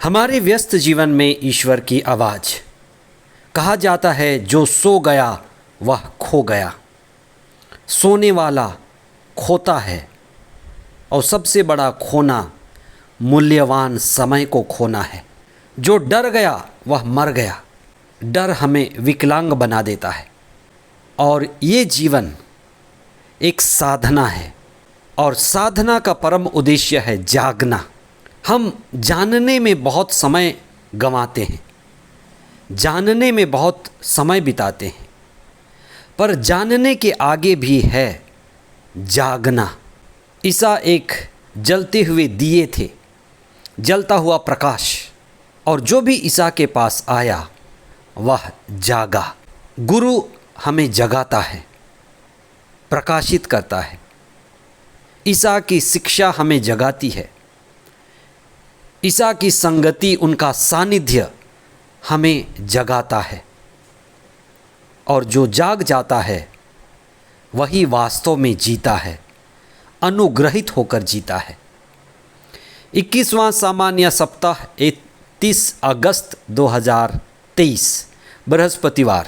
हमारे व्यस्त जीवन में ईश्वर की आवाज़। कहा जाता है जो सो गया वह खो गया। सोने वाला खोता है और सबसे बड़ा खोना मूल्यवान समय को खोना है। जो डर गया वह मर गया। डर हमें विकलांग बना देता है और ये जीवन एक साधना है और साधना का परम उद्देश्य है जागना। हम जानने में बहुत समय गंवाते हैं, जानने में बहुत समय बिताते हैं, पर जानने के आगे भी है जागना। ईसा एक जलते हुए दिए थे, जलता हुआ प्रकाश, और जो भी ईसा के पास आया वह जागा। गुरु हमें जगाता है, प्रकाशित करता है। ईसा की शिक्षा हमें जगाती है। ईसा की संगति, उनका सानिध्य हमें जगाता है। और जो जाग जाता है वही वास्तव में जीता है, अनुग्रहित होकर जीता है। 21वां सामान्य सप्ताह 31 अगस्त 2023 बृहस्पतिवार।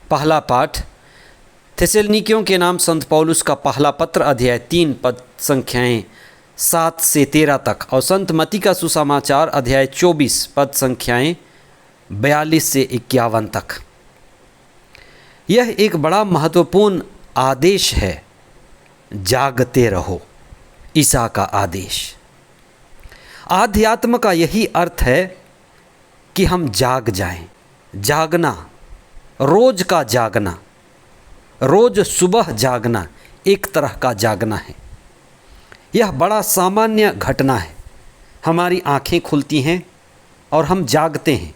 पहला पाठ थिस्सलुनीकियों के नाम संत पौलुस का पहला पत्र अध्याय 3 पद संख्याएं 7 से 13 तक और संत मती का सुसमाचार अध्याय 24 पद संख्याएं 42 से 51 तक। यह एक बड़ा महत्वपूर्ण आदेश है, जागते रहो। ईसा का आदेश। आध्यात्म का यही अर्थ है कि हम जाग जाएं। जागना, रोज का जागना, रोज सुबह जागना एक तरह का जागना है। यह बड़ा सामान्य घटना है। हमारी आंखें खुलती हैं और हम जागते हैं,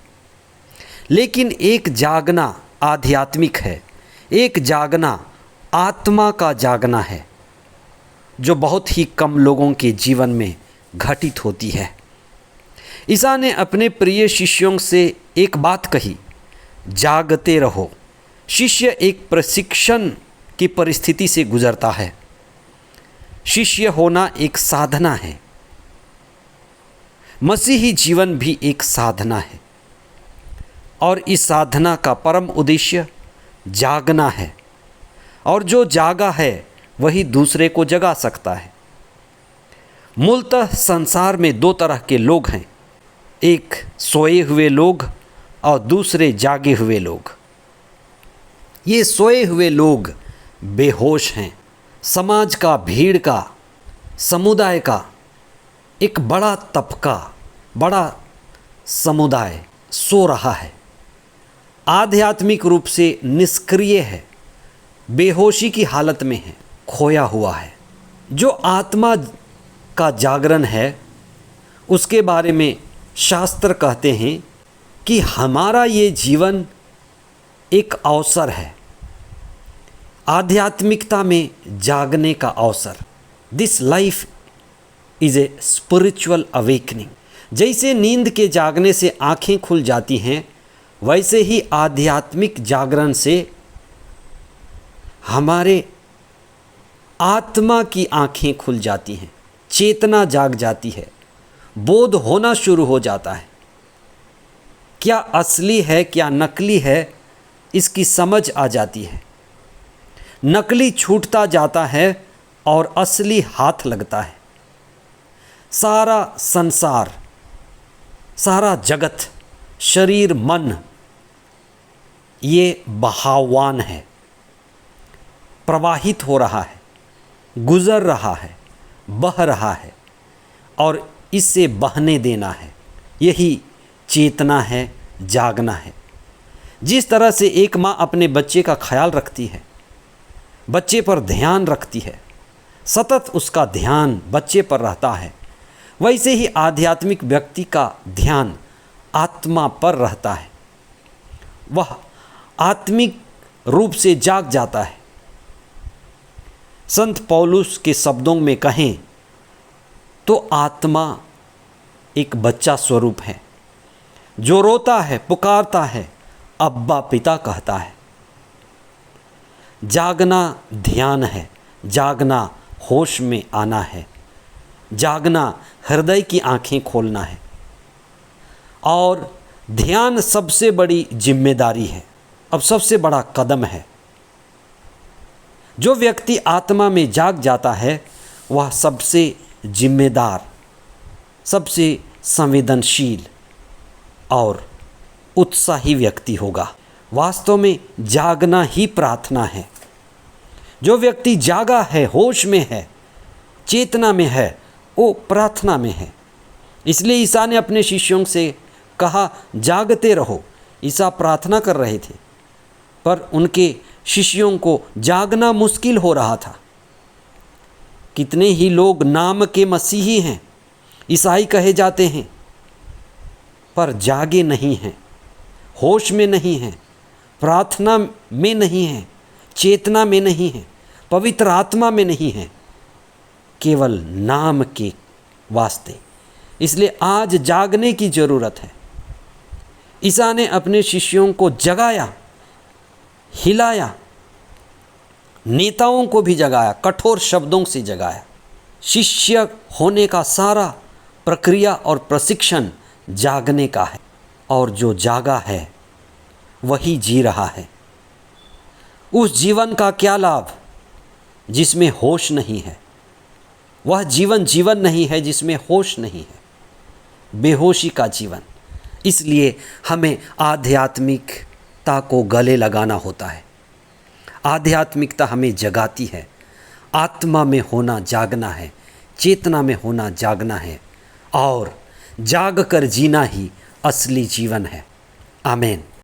लेकिन एक जागना आध्यात्मिक है, एक जागना आत्मा का जागना है, जो बहुत ही कम लोगों के जीवन में घटित होती है। ईसा ने अपने प्रिय शिष्यों से एक बात कही, जागते रहो। शिष्य एक प्रशिक्षण की परिस्थिति से गुजरता है। शिष्य होना एक साधना है। मसीही जीवन भी एक साधना है और इस साधना का परम उद्देश्य जागना है। और जो जागा है वही दूसरे को जगा सकता है। मूलतः संसार में दो तरह के लोग हैं, एक सोए हुए लोग और दूसरे जागे हुए लोग। ये सोए हुए लोग बेहोश हैं। समाज का, भीड़ का, समुदाय का एक बड़ा तबका, बड़ा समुदाय सो रहा है, आध्यात्मिक रूप से निष्क्रिय है, बेहोशी की हालत में है, खोया हुआ है। जो आत्मा का जागरण है उसके बारे में शास्त्र कहते हैं कि हमारा ये जीवन एक अवसर है, आध्यात्मिकता में जागने का अवसर। This life is a spiritual awakening. जैसे नींद के जागने से आँखें खुल जाती हैं, वैसे ही आध्यात्मिक जागरण से हमारे आत्मा की आँखें खुल जाती हैं, चेतना जाग जाती है, बोध होना शुरू हो जाता है। क्या असली है क्या नकली है इसकी समझ आ जाती है। नकली छूटता जाता है और असली हाथ लगता है। सारा संसार, सारा जगत, शरीर, मन ये बहावान है, प्रवाहित हो रहा है, गुजर रहा है, बह रहा है और इससे बहने देना है। यही चेतना है, जागना है। जिस तरह से एक माँ अपने बच्चे का ख्याल रखती है, बच्चे पर ध्यान रखती है, सतत उसका ध्यान बच्चे पर रहता है, वैसे ही आध्यात्मिक व्यक्ति का ध्यान आत्मा पर रहता है। वह आत्मिक रूप से जाग जाता है। संत पौलुस के शब्दों में कहें तो आत्मा एक बच्चा स्वरूप है जो रोता है, पुकारता है, अब्बा पिता कहता है। जागना ध्यान है, जागना होश में आना है, जागना हृदय की आंखें खोलना है। और ध्यान सबसे बड़ी जिम्मेदारी है, अब सबसे बड़ा कदम है। जो व्यक्ति आत्मा में जाग जाता है वह सबसे जिम्मेदार, सबसे संवेदनशील और उत्साही व्यक्ति होगा। वास्तव में जागना ही प्रार्थना है। जो व्यक्ति जागा है, होश में है, चेतना में है, वो प्रार्थना में है। इसलिए ईसा ने अपने शिष्यों से कहा, जागते रहो। ईसा प्रार्थना कर रहे थे, पर उनके शिष्यों को जागना मुश्किल हो रहा था। कितने ही लोग नाम के मसीही हैं, ईसाई कहे जाते हैं, पर जागे नहीं हैं, होश में नहीं हैं, प्रार्थना में नहीं हैं, चेतना में नहीं हैं, पवित्र आत्मा में नहीं हैं, केवल नाम के वास्ते। इसलिए आज जागने की ज़रूरत है। ईसा ने अपने शिष्यों को जगाया, हिलाया, नेताओं को भी जगाया, कठोर शब्दों से जगाया। शिष्य होने का सारा प्रक्रिया और प्रशिक्षण जागने का है, और जो जागा है वही जी रहा है। उस जीवन का क्या लाभ जिसमें होश नहीं है? वह जीवन जीवन नहीं है जिसमें होश नहीं है, बेहोशी का जीवन। इसलिए हमें आध्यात्मिकता को गले लगाना होता है। आध्यात्मिकता हमें जगाती है। आत्मा में होना जागना है, चेतना में होना जागना है, और जाग कर जीना ही असली जीवन है। आमीन।